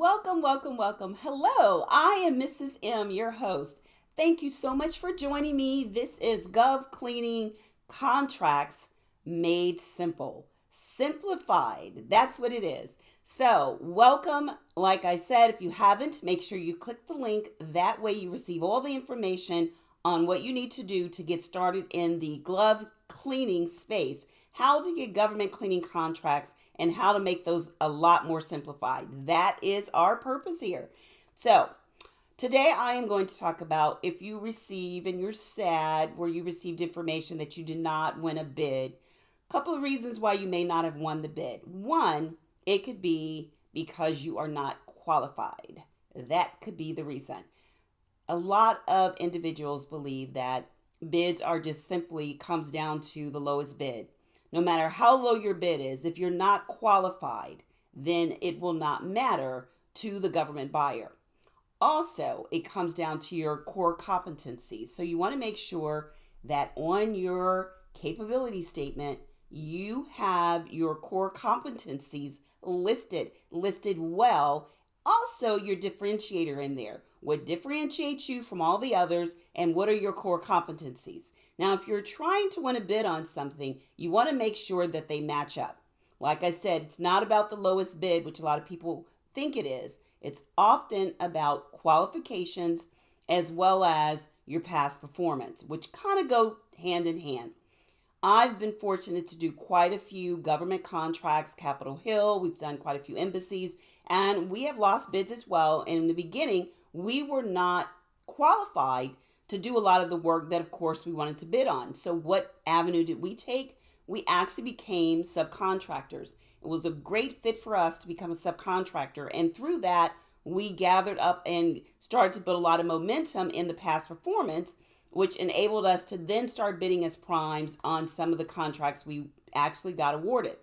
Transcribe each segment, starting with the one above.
Welcome, welcome, welcome. Hello, I am Mrs. M, your host. Thank you so much for joining me. This is Gov Cleaning Contracts Made Simple. Simplified. That's what it is. So, welcome. Like I said, if you haven't, make sure you click the link. That way you receive all the information on what you need to do to get started in the glove cleaning space, how to get government cleaning contracts, and how to make those a lot more simplified. That is our purpose here. So today I am going to talk about if you receive and you're sad where you received information that you did not win a bid. A couple of reasons why you may not have won the bid. One, it could be because you are not qualified. That could be the reason. A lot of individuals believe that bids are just simply comes down to the lowest bid. No matter how low your bid is, if you're not qualified, then it will not matter to the government buyer. Also, it comes down to your core competencies. So you want to make sure that on your capability statement, you have your core competencies listed well. Also, your differentiator in there. What differentiates you from all the others, and what are your core competencies? Now, if you're trying to win a bid on something, you want to make sure that they match up. Like I said, it's not about the lowest bid, which a lot of people think it is. It's often about qualifications as well as your past performance, which kind of go hand in hand. I've been fortunate to do quite a few government contracts, Capitol Hill. We've done quite a few embassies, and we have lost bids as well. And in the beginning, we were not qualified to do a lot of the work that, of course, we wanted to bid on. So what avenue did we take? We actually became subcontractors. It was a great fit for us to become a subcontractor. And through that, we gathered up and started to build a lot of momentum in the past performance, which enabled us to then start bidding as primes on some of the contracts we actually got awarded.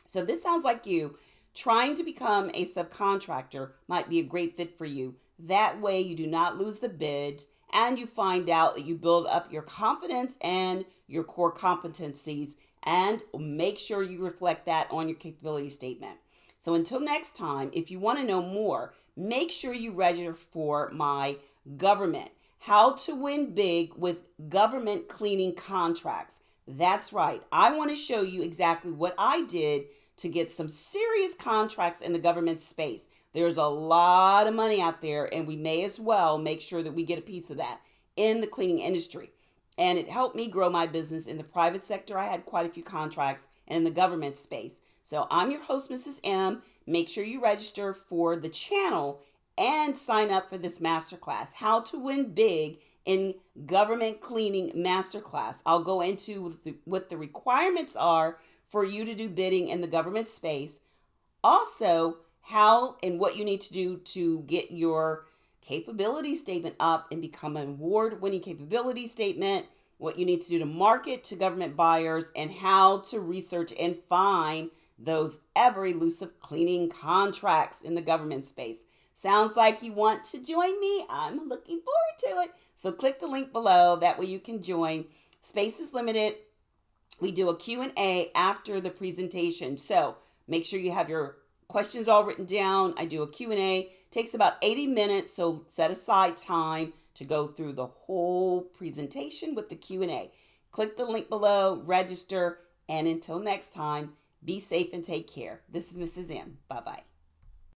So this sounds like you. Trying to become a subcontractor might be a great fit for you. That way you do not lose the bid and you find out that you build up your confidence and your core competencies, and make sure you reflect that on your capability statement. So until next time, if you want to know more, make sure you register for my government How to Win Big with Government Cleaning Contracts. That's right. I want to show you exactly what I did to get some serious contracts in the government space. There's a lot of money out there, and we may as well make sure that we get a piece of that in the cleaning industry. And it helped me grow my business in the private sector. I had quite a few contracts, and in the government space. So I'm your host, Mrs. M. Make sure you register for the channel and sign up for this masterclass, How to Win Big in Government Cleaning Masterclass. I'll go into what the requirements are for you to do bidding in the government space. Also, how and what you need to do to get your capability statement up and become an award-winning capability statement, what you need to do to market to government buyers, and how to research and find those ever elusive cleaning contracts in the government space. Sounds like you want to join me? I'm looking forward to it. So click the link below. That way you can join. Space is limited. We do a Q&A after the presentation. So make sure you have your questions all written down. I do a Q&A. Takes about 80 minutes, so set aside time to go through the whole presentation with the Q&A. Click the link below, register, and until next time, be safe and take care. This is Mrs. M. Bye-bye.